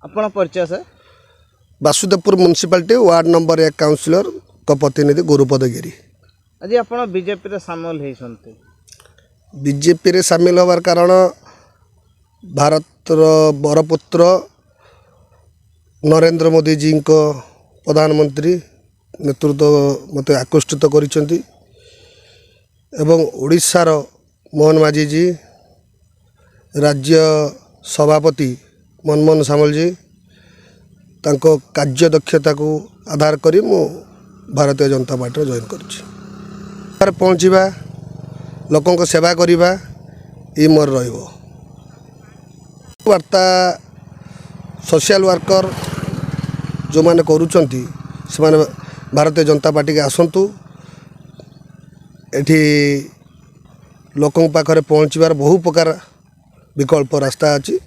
आपण परिचय sir Vasudevpur municipality ward number 1 councillor को प्रतिनिधि गुरुपद गिरी। आज आपण बीजेपी रे शामिल होइसंते। बीजेपी रे शामिल होवार कारण भारत बरपुत्र नरेंद्र मोदी जी को प्रधानमंत्री नेतृत्व मते आकृष्ट करिसेंती एवं ओडिशार मोहन माझी जी राज्य सभापति मनमोहन सामल जी तांको कार्य दक्षता को आधार करी मु भारतीय जनता पार्टी जॉइन कर पहुँचवा लोकों को सेवा करवा ये मोर रहिबो। वार्ता सोशल वर्कर जो माने करूचंती से माने भारतीय जनता पार्टी के आसंतु एठी लोकों पाखरे पहुँचवार बहु प्रकार विकल्प रास्ता अच्छी।